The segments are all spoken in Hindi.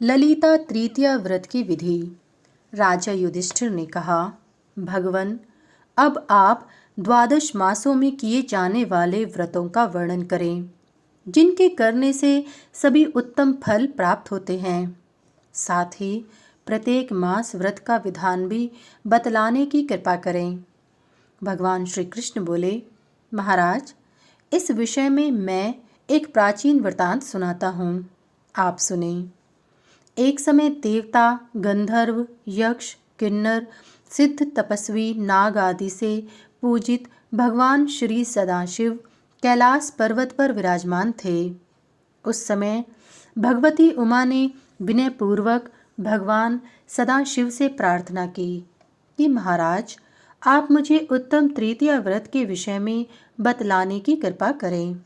ललिता तृतीया व्रत की विधि। राजा युधिष्ठिर ने कहा, भगवन, अब आप 12 मासों में किए जाने वाले व्रतों का वर्णन करें, जिनके करने से सभी उत्तम फल प्राप्त होते हैं। साथ ही प्रत्येक मास व्रत का विधान भी बतलाने की कृपा करें। भगवान श्री कृष्ण बोले, महाराज, इस विषय में मैं एक प्राचीन वृतांत सुनाता हूँ, आप सुने। एक समय देवता, गंधर्व, यक्ष, किन्नर, सिद्ध, तपस्वी, नाग आदि से पूजित भगवान श्री सदाशिव कैलाश पर्वत पर विराजमान थे। उस समय भगवती उमा ने विनयपूर्वक भगवान सदाशिव से प्रार्थना की कि महाराज, आप मुझे उत्तम तृतीया व्रत के विषय में बतलाने की कृपा करें,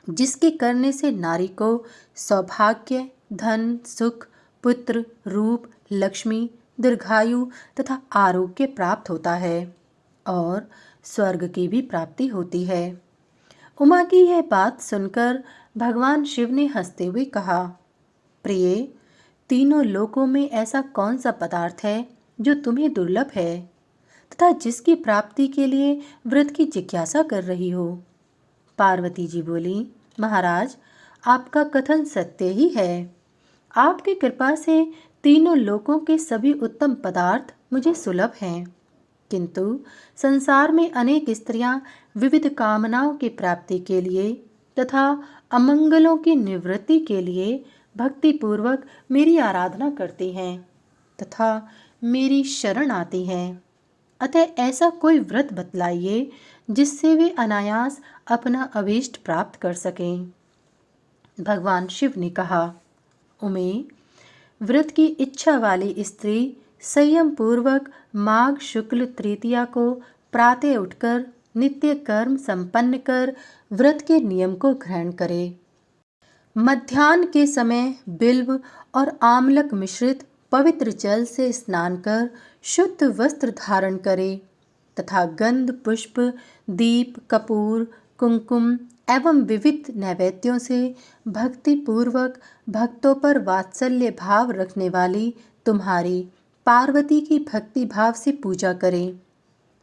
जिसके करने से नारी को सौभाग्य, धन, सुख, पुत्र, रूप, लक्ष्मी, दीर्घायु तथा आरोग्य प्राप्त होता है और स्वर्ग की भी प्राप्ति होती है। उमा की यह बात सुनकर भगवान शिव ने हंसते हुए कहा, प्रिय, तीनों लोकों में ऐसा कौन सा पदार्थ है जो तुम्हें दुर्लभ है तथा जिसकी प्राप्ति के लिए व्रत की जिज्ञासा कर रही हो। पार्वती जी बोली, महाराज, आपका कथन सत्य ही है। आपकी कृपा से तीनों लोकों के सभी उत्तम पदार्थ मुझे सुलभ हैं, किंतु संसार में अनेक स्त्रियां विविध कामनाओं की प्राप्ति के लिए तथा अमंगलों की निवृत्ति के लिए भक्तिपूर्वक मेरी आराधना करती हैं तथा मेरी शरण आती हैं। अतः ऐसा कोई व्रत बतलाइए जिससे वे अनायास अपना अभीष्ट प्राप्त कर सकें। भगवान शिव ने कहा, उमे, व्रत की इच्छा वाली स्त्री संयम पूर्वक माघ शुक्ल तृतीया को प्रातः उठकर नित्य कर्म संपन्न कर व्रत के नियम को ग्रहण करे। मध्याह्न के समय बिल्व और आमलक मिश्रित पवित्र जल से स्नान कर शुद्ध वस्त्र धारण करे तथा गंध, पुष्प, दीप, कपूर, कुंकुम एवं विविध नैवेद्यों से भक्ति पूर्वक भक्तों पर वात्सल्य भाव रखने वाली तुम्हारी पार्वती की भक्ति भाव से पूजा करें।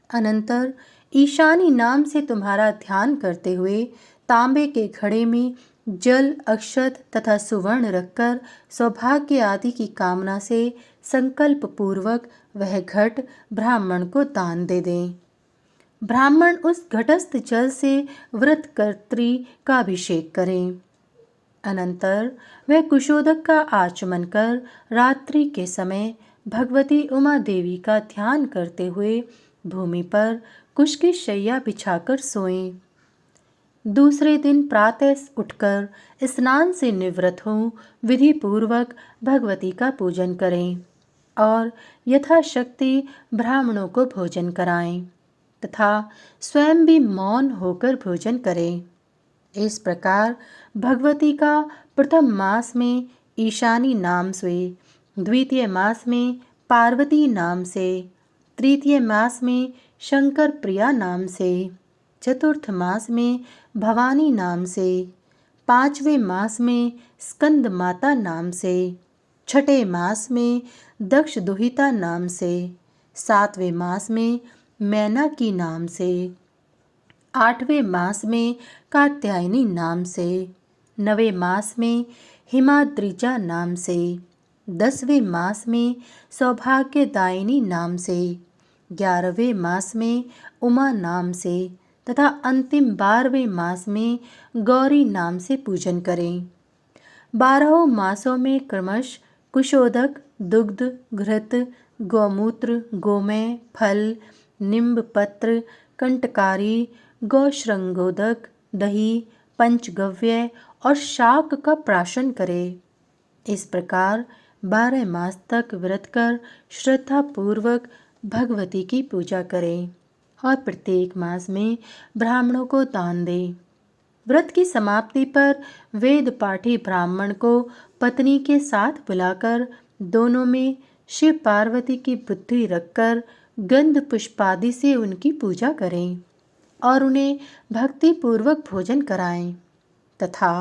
अनंतर ईशानी नाम से तुम्हारा ध्यान करते हुए तांबे के घड़े में जल, अक्षत तथा सुवर्ण रखकर सौभाग्य आदि की कामना से संकल्प पूर्वक वह घट ब्राह्मण को दान दे दें। ब्राह्मण उस घटस्थ जल से व्रतकर्त्री का अभिषेक करें। अनंतर वह कुशोदक का आचमन कर रात्रि के समय भगवती उमा देवी का ध्यान करते हुए भूमि पर कुश की शैया बिछाकर सोएं। दूसरे दिन प्रातः उठकर स्नान से निवृत्त हो विधि पूर्वक भगवती का पूजन करें और यथाशक्ति ब्राह्मणों को भोजन कराएं तथा स्वयं भी मौन होकर भोजन करें। इस प्रकार भगवती का प्रथम मास में ईशानी नाम से, द्वितीय मास में पार्वती नाम से, तृतीय मास में शंकर प्रिया नाम से, चतुर्थ मास में भवानी नाम से, पांचवें मास में स्कंद माता नाम से, छठे मास में दक्ष दुहिता नाम से, सातवें मास में मैना की नाम से, आठवें मास में कात्यायनी नाम से, नवें मास में हिमाद्रिजा नाम से, 10वें मास में सौभाग्यदायिनी नाम से, 11वें मास में उमा नाम से तथा अंतिम 12वें मास में गौरी नाम से पूजन करें। 12 मासों में क्रमश कुशोदक, दुग्ध, घृत, गौमूत्र, गोमय, फल, निम्ब पत्र, कंटकारी, गौश्रृंगोदक, दही, पंचगव्य और शाक का प्राशन करें। इस प्रकार 12 मास तक व्रत कर श्रद्धा पूर्वक भगवती की पूजा करें और प्रत्येक मास में ब्राह्मणों को दान दें। व्रत की समाप्ति पर वेद पाठी ब्राह्मण को पत्नी के साथ बुलाकर दोनों में शिव पार्वती की बुद्धि रखकर गंध पुष्पादि से उनकी पूजा करें और उन्हें भक्ति पूर्वक भोजन कराएं तथा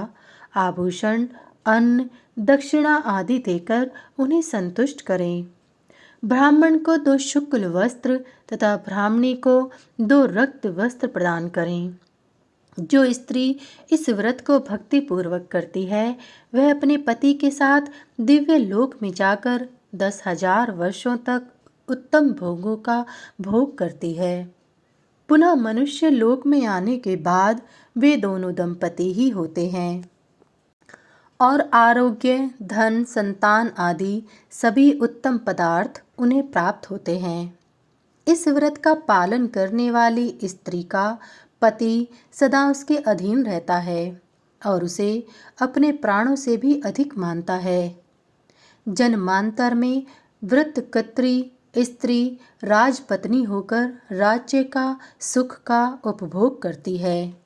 आभूषण, अन्न, दक्षिणा आदि देकर उन्हें संतुष्ट करें। ब्राह्मण को 2 शुक्ल वस्त्र तथा ब्राह्मणी को 2 रक्त वस्त्र प्रदान करें। जो स्त्री इस व्रत को भक्ति पूर्वक करती है वह अपने पति के साथ दिव्य लोक में जाकर 10,000 वर्षों तक उत्तम भोगों का भोग करती है। पुनः मनुष्य लोक में आने के बाद वे दोनों दंपति ही होते हैं और आरोग्य, धन, संतान आदि सभी उत्तम पदार्थ उन्हें प्राप्त होते हैं। इस व्रत का पालन करने वाली स्त्री का पति सदा उसके अधीन रहता है और उसे अपने प्राणों से भी अधिक मानता है। जन्मांतर में व्रतकर्त्री स्त्री राजपत्नी होकर राज्य का सुख का उपभोग करती है।